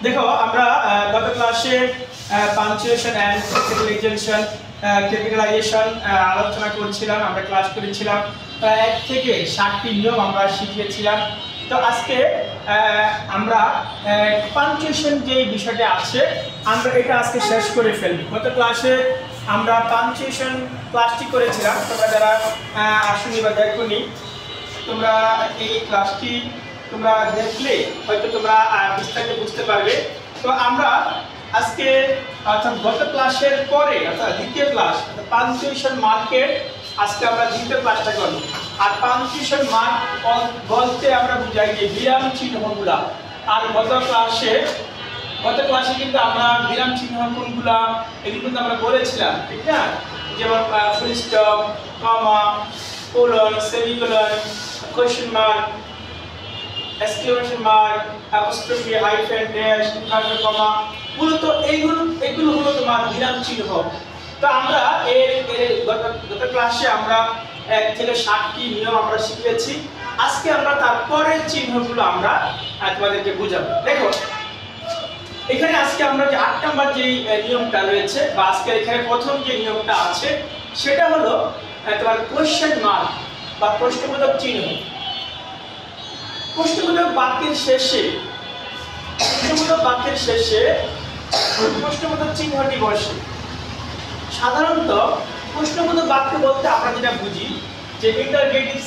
দেখো আমরা গত ক্লাসে পাঞ্চুয়েশন এন্ড ক্যাপিটালাইজেশন আলোচনা করছিলাম, আমরা ক্লাস করেছিলাম। 1 থেকে 60টি নিয়ম আমরা শিখিয়েছিলাম। তো আজকে আমরা পাঞ্চুয়েশন যে বিষয়টা আছে আমরা এটা আজকে শেষ করে ফেলব। গত ক্লাসে আমরা পাঞ্চুয়েশন ক্লাসটি করেছিলাম। তোমরা যারা আসুনি বা দেখোনি, তোমরা এই ক্লাসটি তোমরা দেখলে হয়তো তোমরা বিস্তারিত বুঝতে পারবে। তো আমরা আজকে অর্থাৎ গত ক্লাসের পরে অর্থাৎ দ্বিতীয় ক্লাস পাঞ্চুয়েশন মার্কের আজকে আমরা দ্বিতীয় ক্লাসটা করব। আর পাঞ্চুয়েশন মার্ক বলতে আমরা বুঝাই যে বিরাম চিহ্নগুলা। আর গত ক্লাসে কিন্তু আমরা বিরাম চিহ্ন কোনগুলা এগুলো কিন্তু আমরা বলেছিলাম, ঠিক না? যেমন full stop, comma, colon, semicolon, question mark, exclamation mark, apostrophe, hyphen, dash, inverted comma, মূলত এগুলো হলো তোমার বিরাম চিহ্ন। তো আমরা গত ক্লাসে আমরা 1 থেকে 60টি নিয়ম আমরা শিখেছি। আজকে আমরা তারপরের চিহ্নগুলো আমরা তোমাদেরকে বুঝাবো। দেখো এখানে আজকে আমরা যে 8 নম্বর যে নিয়মটা রয়েছে বা আজকে এখানে প্রথম যে নিয়মটা আছে সেটা হলো তোমার কোয়েশ্চেন মার্ক বা প্রশ্নবোধক চিহ্ন। প্রশ্নবোধক বাক্যের শেষে প্রশ্নবোধক চিহ্নটি বসে। সাধারণত প্রশ্নবোধক বাক্য বলতে আমরা যেটা বুঝি যে ইন্টারগেটিভ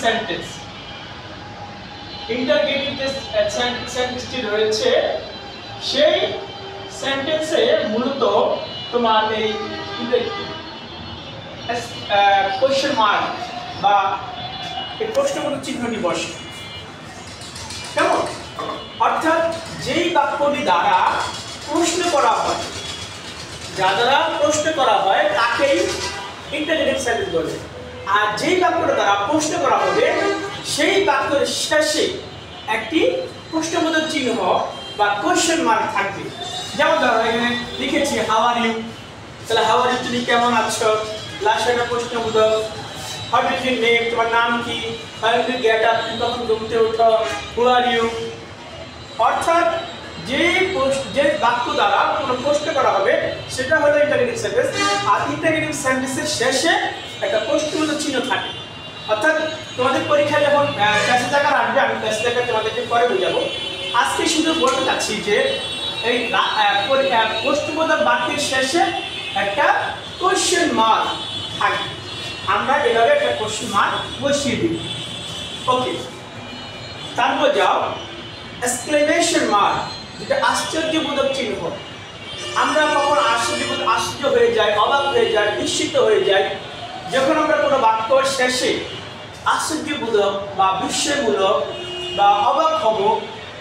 সেন্টেন্সটি রয়েছে, সেই সেন্টেন্সে মূলত তোমার এই কোয়েশ্চেন মার্ক বা এই প্রশ্নবোধক চিহ্নটি বসে। কেমন? অর্থাৎ যেই বাক্যটি দ্বারা প্রশ্ন করা হয়, যা দ্বারা প্রশ্ন করা হয় তাকেই ইন্টারগেটিভ সেন্টেন্স বলে। আর যেই বাক্যটা দ্বারা প্রশ্ন করা হবে সেই বাক্যের শেষে একটি প্রশ্নবোধক চিহ্ন বা কোয়েশ্চেন মার্ক থাকবে। যেমন ধরো এখানে লিখেছি হাউ আর ইউ, তাহলে হাউ আর ইউ তুমি কেমন আছো, লাস্টে একটা প্রশ্নবোধক। হাউ ইজ ইউর নেম, তোমার নাম কি, হাউ ইউ গেট আপ, তুমি কখন ঘুমতে ওঠো, হু আর ইউ। অর্থাৎ যে বাক্য দ্বারা কোনো প্রশ্ন করা হবে সেটা হলো ইন্টারগেটিভ সেন্টেন্স। আর ইন্টারগেটিভ সেন্টেন্সের শেষে একটা প্রশ্নবোধক চিহ্ন থাকে। অর্থাৎ তোমাদের পরীক্ষায় যখন প্যাসেজ আকার আসবে, আমি প্যাসেজ আকার তোমাদেরকে পরে বোঝাবো। আজকে শুধু বলতে চাচ্ছি যে এই প্রশ্নবোধক বাক্যের শেষে একটা কোয়েশ্চেন মার্ক থাকে। আমরা এভাবে একটা কোয়েশ্চেন মার্ক বসিয়ে দিই। ওকে, তারপর যাও এক্সক্লেমেশন মার্ক, যেটা আশ্চর্যবোধক চিহ্ন। আমরা কখন আশ্চর্য হয়ে যাই, অবাক হয়ে যাই, বিস্মিত হয়ে যাই যখন আমরা কোনো বাক্যের শেষে আশ্চর্যবোধক বা বিস্ময়মূলক বা অবাক হব,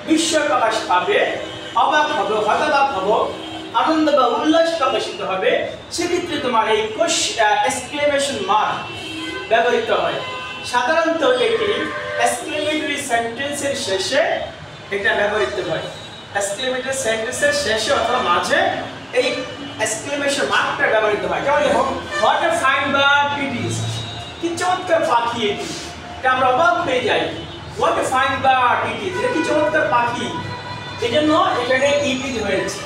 বিস্ময় প্রকাশ পাবে, অবাক হব, হতবাক হব, আনন্দ বা উল্লাস প্রকাশিত হবে, সেক্ষেত্রে তোমার এই এক্সক্লেমেশন মার্ক ব্যবহৃত হয়। সাধারণত এটি এক্সক্লেমেটরি সেন্টেন্সের শেষে এটা ব্যবহৃত হয়। এক্সক্লেমেটরি সেন্টেন্সের শেষে অথবা মাঝে এই এক্সক্লেমেশন মার্কটা ব্যবহৃত হয়। যেমন দেখো, what a fine bird it is, কি চমৎকার পাখি এটি, এটা আমরা অবাক হয়ে যাই। What a fine bird it is, এটা কি চমৎকার পাখি, এই জন্য এখানে ইট ইজ হয়েছে।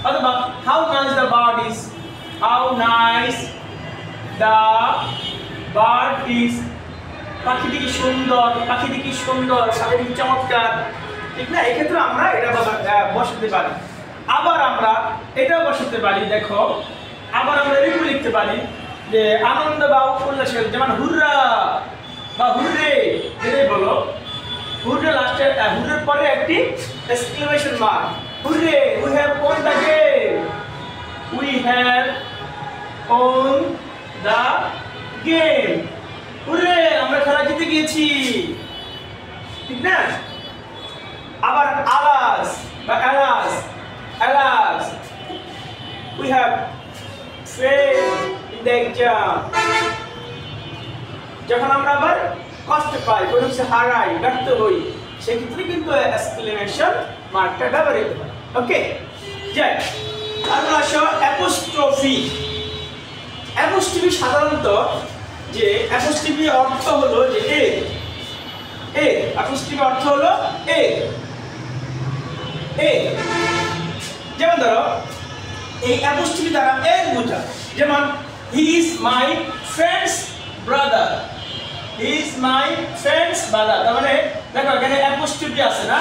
অথবা how nice the bird is, how nice the bird is, পাখিটি কি সুন্দর, পাখিটি কি সুন্দর, পাখিটি কি চমৎকার, ঠিক না? এক্ষেত্রে আমরা এটা বসাতে পারি। আবার আমরা এটা বসাতে পারি। দেখো আবার আমরা এরকম লিখতে পারি যে আনন্দ বা উল্লাস, যেমন হুররা বা হুররে, এটাই বলো। হুররে লাস্টে, হুররের পরে একটি exclamation mark. Hurray, we have won the game, we have won the game. Hurray, আমরা খেলা জিতে গিয়েছি, ঠিক না? আবার আলাস বা alas, we have failed in the exam. যখন আমরা আবার কষ্ট পাই, কোনো কিছু হারাই, ব্যর্থ হই, সেক্ষেত্রে কিন্তু এক্সক্লেমেশন মার্কটা ব্যবহৃত হয়। ওকে, যাই। তারপর আসো অ্যাপোস্ট্রফি। সাধারণত যে অ্যাপোস্ট্রফি অর্থ হলো যে অ্যাপোস্ট্রফি অর্থ হলো এই অ্যাপোস্ট্রফি দ্বারা এর বোঝায়। যেমন হি is my friends brother, he is my friends brother. তার মানে দেখো এখানে অ্যাপোস্ট্রফি আছে না,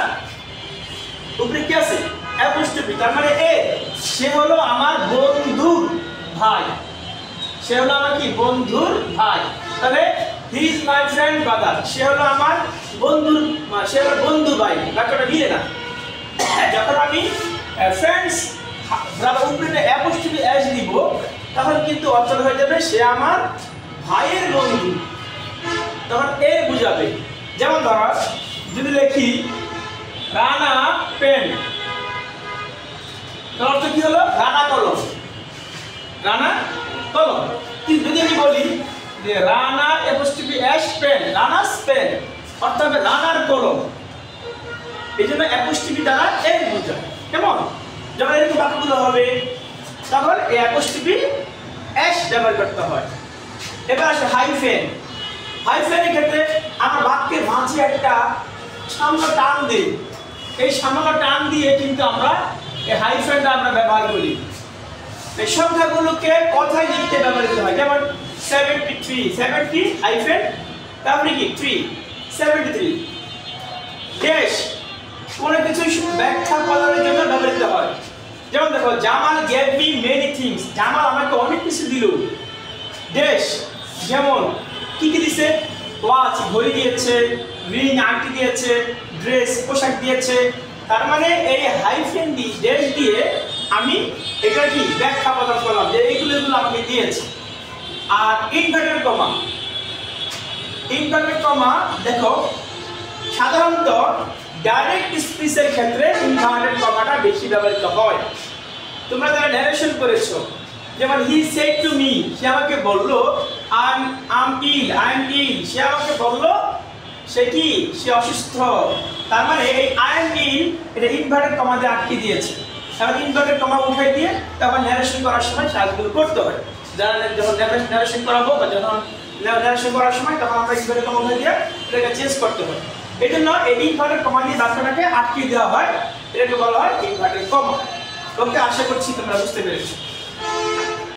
উপরে কি আছে অ্যাপোস্ট্রফি, তার মানে এ সে হলো আমার বন্ধুর ভাই, সে হলো আমার কি বন্ধুর ভাই। তাহলে he is my friend brother, সে হলো আমার বন্ধুর, সে হলো বন্ধু ভাই, বাক্যটা মিলে না। যখন আমি ফ্রেন্ডস ব্রাদার উপরে অ্যাপোস্ট্রফি এস দিব তখন কিন্তু অর্থ হয়ে যাবে সে আমার ভাইয়ের বন্ধু, তখন এ বুঝাবে। যেমন ধরো যদি লিখি রানা পেন, তার অর্থ কি হলো রানা কলম, রানা কলম। কিন্তু যদি আমি বলি যে Rana apostrophe S pen, Rana's pen, অর্থ হবে রানার কলম। এই জন্য অ্যাপোস্ট্রফি দ্বারা এর বোঝায়। কেমন যখন এরকম বাক্যগুলো হবে তখন এই অ্যাপোস্ট্রফি এস ব্যবহার করতে হয়। এবার আসে হাইফেন। হাইফেনের ক্ষেত্রে আমরা বাক্যের মাঝে একটা সামনে টান দিই, এই সামনে টান দিয়ে কিন্তু আমরা এই হাইফেনটা আমরা ব্যবহার করি। এই সংখ্যাগুলোকে কথায় লিখতে ব্যবহৃত হয়। যেমন 73, 70 হাইফেন তারপরে কি 3, 73। ড্যাশ কোনো কিছু ব্যাখ্যা করার জন্য ব্যবহৃত হয়। যেমন দেখো Jamal gave me many things, Jamal আমাকে অনেক কিছু দিল। ড্যাশ যেমন কি কি দিয়েছে, ওয়াচ ঘড়ি দিয়েছে, রিং আংটি দিয়েছে, ড্রেস পোশাক দিয়েছে। তার মানে এই হাইফেন দিয়ে ড্যাশ দিয়ে আমি এটা কি ব্যাখ্যা প্রদান করলাম যে এইগুলো আমাকে দিয়েছে। আর ইনভার্টেড কমা, ইনভার্টেড কমা দেখো সাধারণত ডাইরেক্ট স্পিচের ক্ষেত্রে ইনভার্টেড কমাটা বেশি ব্যবহৃত হয়। তোমরা যারা ন্যারেশন করেছো, যেমন হি সেড টু মি, সে আমাকে বলল, আই এম ইল, সে আমাকে বলল সে কি সে অসুস্থ। তার মানে এই আই এম ইল এটা ইনভার্টেড কমা দিয়ে আটকে দিয়েছে। তাহলে ইনভার্টেড কমা উঠাই দিয়ে তখন ন্যারেশন করার সময় কাজগুলো করতে হয়। যারা যখন ন্যারেশন করাবো বা যখন ন্যারেশন করার সময় তখন আমরা ইনভার্টেড কমা উঠাই দিয়ে এটাকে চেঞ্জ করতে হয়। এই জন্য এই ইনভার্টেড কমা দিয়ে বাক্যটাকে আটকে দেওয়া হয়, এটাকে বলা হয় ইনভার্টেড কমা। ওকে, আশা করছি তোমরা বুঝতে পেরেছো।